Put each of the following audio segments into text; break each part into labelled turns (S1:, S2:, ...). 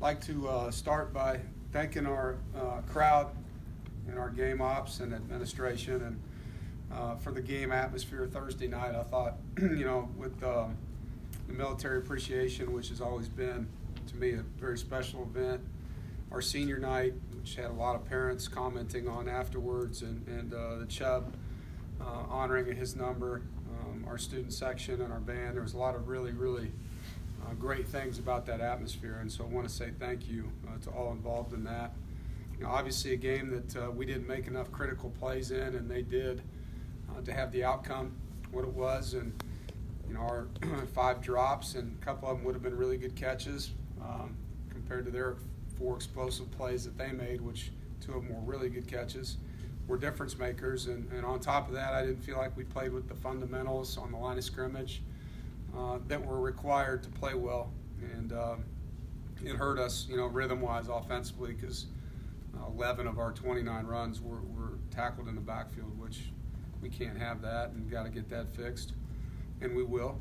S1: like to start by thanking our crowd and our game ops and administration and for the game atmosphere Thursday night. I thought, with the military appreciation, which has always been, to me, a very special event, our senior night, which had a lot of parents commenting on afterwards, and the Chubb honoring his number, our student section and our band. There was a lot of really, really great things about that atmosphere, and so I want to say thank you to all involved in that. Obviously a game that we didn't make enough critical plays in, and they did, to have the outcome what it was. And our 5 drops, and a couple of them would have been really good catches compared to their 4 explosive plays that they made, which 2 of them were really good catches, were difference makers. And on top of that, I didn't feel like we played with the fundamentals on the line of scrimmage that were required to play well. And it hurt us, rhythm-wise, offensively, because 11 of our 29 runs were tackled in the backfield, which we can't have that, and got to get that fixed, and we will.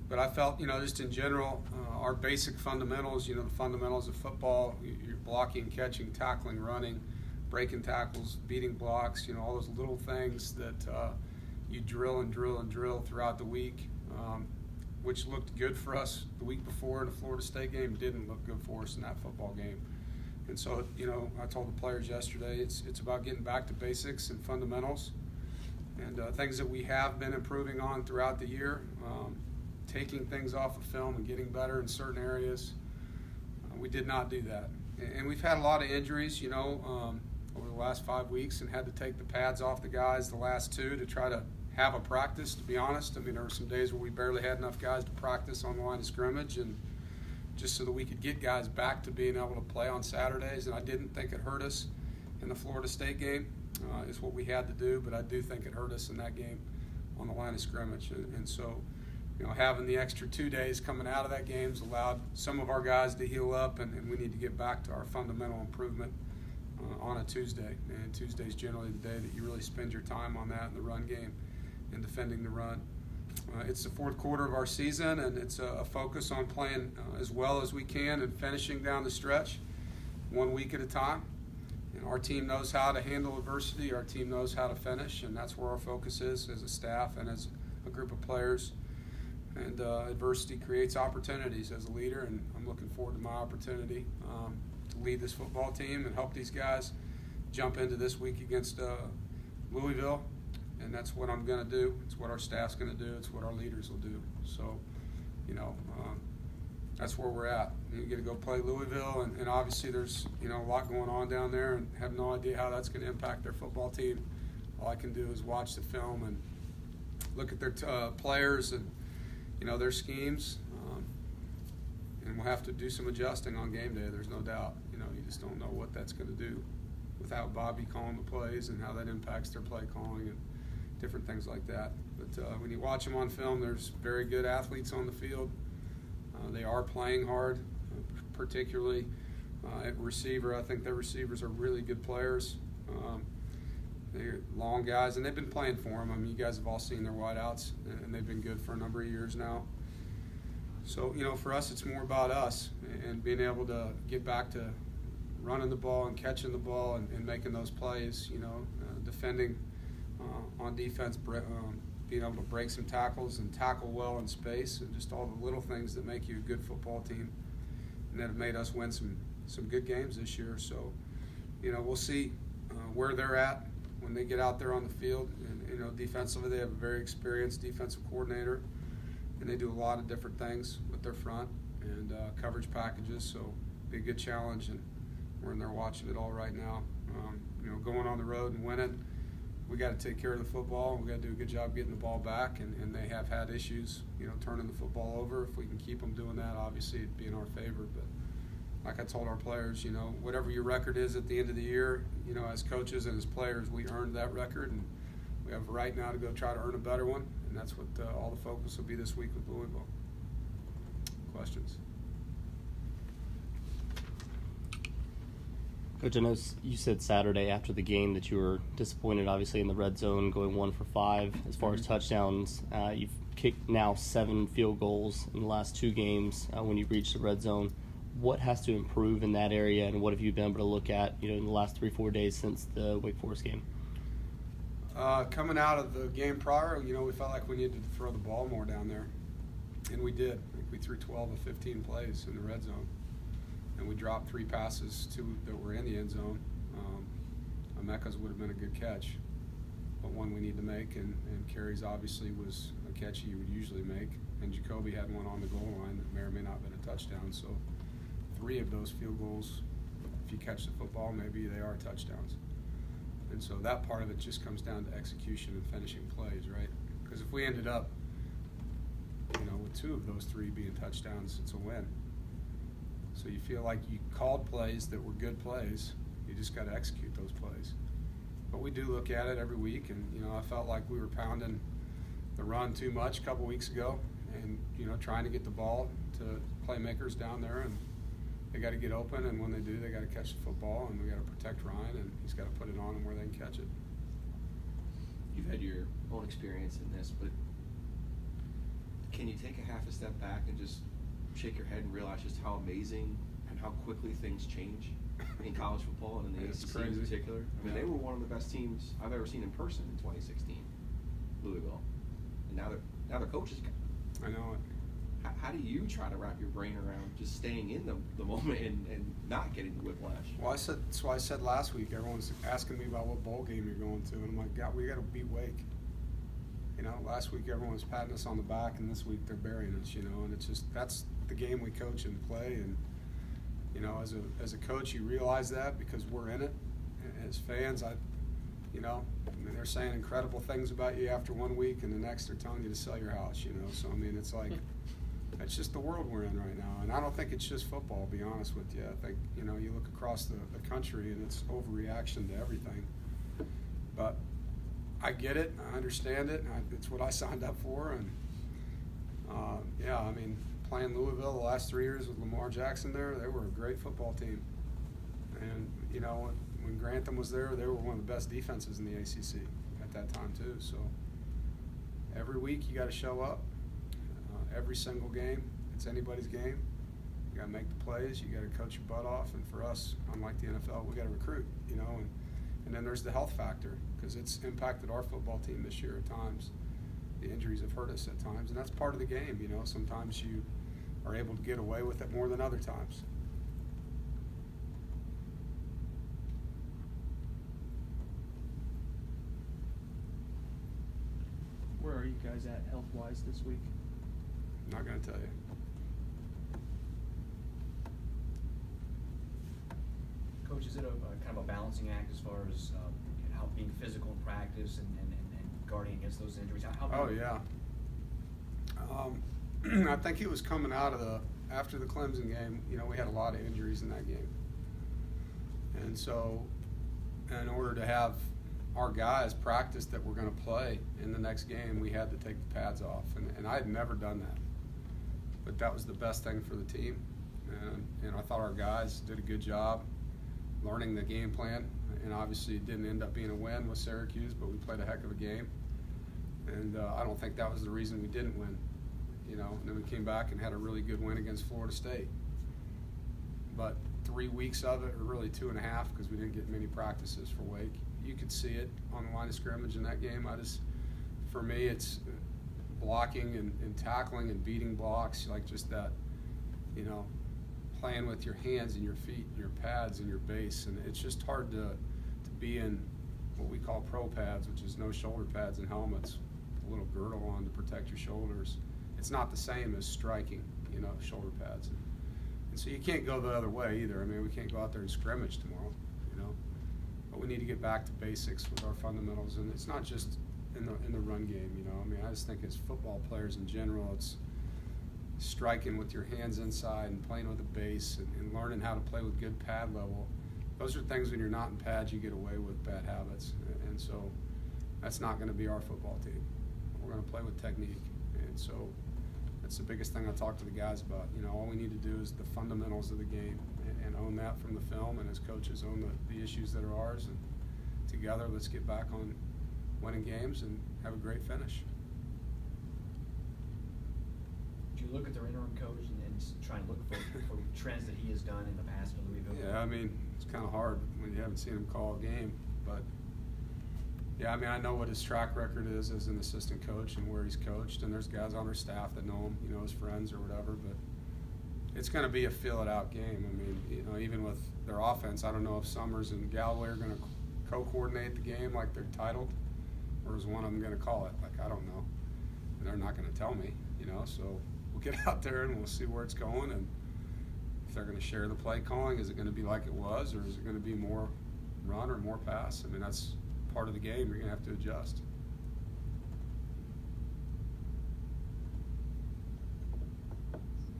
S1: But I felt, just in general, our basic fundamentals, the fundamentals of football, you're blocking, catching, tackling, running, breaking tackles, beating blocks, all those little things that you drill and drill and drill throughout the week, which looked good for us the week before in the Florida State game, didn't look good for us in that football game. And so, I told the players yesterday, it's about getting back to basics and fundamentals, and things that we have been improving on throughout the year, taking things off of film and getting better in certain areas. We did not do that. And we've had a lot of injuries, over the last 5 weeks, and had to take the pads off the guys the last 2 to try to have a practice, to be honest. I mean, there were some days where we barely had enough guys to practice on the line of scrimmage, and just so that we could get guys back to being able to play on Saturdays. And I didn't think it hurt us in the Florida State game. It's what we had to do, but I do think it hurt us in that game on the line of scrimmage. And so, having the extra 2 days coming out of that game has allowed some of our guys to heal up, and we need to get back to our fundamental improvement on a Tuesday. And Tuesday's generally the day that you really spend your time on that in the run game and defending the run. It's the 4th quarter of our season, and it's a focus on playing as well as we can and finishing down the stretch 1 week at a time. And our team knows how to handle adversity. Our team knows how to finish, and that's where our focus is as a staff and as a group of players. And adversity creates opportunities as a leader, and I'm looking forward to my opportunity to lead this football team and help these guys jump into this week against Louisville. And that's what I'm going to do. It's what our staff's going to do. It's what our leaders will do. So, that's where we're at. You get to go play Louisville, and obviously there's, a lot going on down there, and have no idea how that's going to impact their football team. All I can do is watch the film and look at their players and, their schemes. And we'll have to do some adjusting on game day, there's no doubt. You just don't know what that's going to do without Bobby calling the plays and how that impacts their play calling and different things like that. But when you watch them on film, there's very good athletes on the field. They are playing hard, particularly at receiver. I think their receivers are really good players. They're long guys, and they've been playing for them. I mean, you guys have all seen their wideouts, and they've been good for a number of years now. So, for us, it's more about us and being able to get back to running the ball and catching the ball and making those plays, defending on defense, being able to break some tackles and tackle well in space, and just all the little things that make you a good football team and that have made us win some good games this year. So, we'll see where they're at when they get out there on the field. And, defensively, they have a very experienced defensive coordinator, and they do a lot of different things with their front and coverage packages. So, it'll be a good challenge, and we're in there watching it all right now. Going on the road and winning, we got to take care of the football. We got to do a good job getting the ball back, and they have had issues, turning the football over. If we can keep them doing that, obviously it'd be in our favor. But like I told our players, whatever your record is at the end of the year, as coaches and as players, we earned that record, and we have a right now to go try to earn a better one, and that's what all the focus will be this week with Louisville. Questions?
S2: Coach, I know you said Saturday after the game that you were disappointed, obviously, in the red zone, going 1 for 5 as far as touchdowns. You've kicked now 7 field goals in the last 2 games when you reached the red zone. What has to improve in that area, and what have you been able to look at, in the last 3-4 days since the Wake Forest game?
S1: Coming out of the game prior, we felt like we needed to throw the ball more down there, and we did. I think we threw 12 of 15 plays in the red zone. And we dropped 3 passes, 2 that were in the end zone. Emeka's would have been a good catch, but one we need to make, and Carey's obviously was a catch he would usually make, and Jacoby had one on the goal line that may or may not have been a touchdown. So 3 of those field goals, if you catch the football, maybe they are touchdowns. And so that part of it just comes down to execution and finishing plays, right? Because if we ended up, with 2 of those 3 being touchdowns, it's a win. So you feel like you called plays that were good plays. You just got to execute those plays. But we do look at it every week, and I felt like we were pounding the run too much a couple weeks ago, and trying to get the ball to playmakers down there, and they got to get open, and when they do, they got to catch the football, and we got to protect Ryan, and he's got to put it on them where they can catch it.
S3: You've had your own experience in this, but can you take a half a step back and just shake your head and realize just how amazing and how quickly things change in college football and in the ACC in particular? I mean, they were one of the best teams I've ever seen in person in 2016, Louisville, and now they're coaches.
S1: I know it.
S3: How do you try to wrap your brain around just staying in the moment and not getting the whiplash?
S1: Well, I said last week, everyone's asking me about what bowl game you're going to, and I'm like, God, we got to beat Wake. Last week everyone was patting us on the back, and this week they're burying us. And it's just that's the game we coach and play. And as a coach, you realize that because we're in it. And as fans, they're saying incredible things about you after 1 week, and the next they're telling you to sell your house. So it's like it's just the world we're in right now. And I don't think it's just football. To be honest with you, I think you look across the country and it's overreaction to everything. But I get it. I understand it. It's what I signed up for. And, playing Louisville the last 3 years with Lamar Jackson there, they were a great football team. And, when Grantham was there, they were one of the best defenses in the ACC at that time too. So every week you got to show up. Every single game, it's anybody's game. You got to make the plays. You got to coach your butt off. And for us, unlike the NFL, we got to recruit, and then there's the health factor, because it's impacted our football team this year at times. The injuries have hurt us at times, and that's part of the game. Sometimes you are able to get away with it more than other times.
S4: Where are you guys at health-wise this week?
S1: I'm not going to tell you.
S5: Coach, is it a kind of a balancing act as far as how being physical in practice and guarding against those injuries?
S1: Oh, yeah. I think it was coming out of after the Clemson game, we had a lot of injuries in that game. And so in order to have our guys practice that we're going to play in the next game, we had to take the pads off. And I had never done that. But that was the best thing for the team. And I thought our guys did a good job learning the game plan. And obviously it didn't end up being a win with Syracuse, but we played a heck of a game. And I don't think that was the reason we didn't win. And then we came back and had a really good win against Florida State. But 3 weeks of it, or really 2.5, because we didn't get many practices for Wake. You could see it on the line of scrimmage in that game. For me, it's blocking and tackling and beating blocks, like just that, playing with your hands and your feet and your pads and your base. And it's just hard to be in what we call pro pads, which is no shoulder pads and helmets, a little girdle on to protect your shoulders. It's not the same as striking, shoulder pads. And so you can't go the other way either. We can't go out there and scrimmage tomorrow, But we need to get back to basics with our fundamentals. And it's not just in the run game, I just think as football players in general, it's striking with your hands inside and playing with a base and learning how to play with good pad level. Those are things when you're not in pads you get away with bad habits. And so that's not going to be our football team. We're going to play with technique. And so that's the biggest thing I talk to the guys about. All we need to do is the fundamentals of the game. and own that from the film, and as coaches own the issues that are ours, and together let's get back on winning games and have a great finish.
S5: Do you look at their interim coach and try and look for trends that he has done in the past in Louisville?
S1: Yeah, I mean, it's kind of hard when you haven't seen him call a game, but yeah, I mean, I know what his track record is as an assistant coach and where he's coached, and there's guys on our staff that know him, you know, his friends or whatever, but it's going to be a feel-it-out game. I mean, you know, even with their offense, I don't know if Summers and Galloway are going to co-coordinate the game like they're titled, or is one of them going to call it? Like, I don't know. And they're not going to tell me, you know, so we'll get out there and we'll see where it's going, and if they're going to share the play calling, is it going to be like it was, or is it going to be more run or more pass? I mean, that's part of the game. You're going to have to adjust.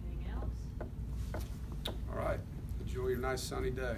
S6: Anything else?
S1: All right. Enjoy your nice sunny day.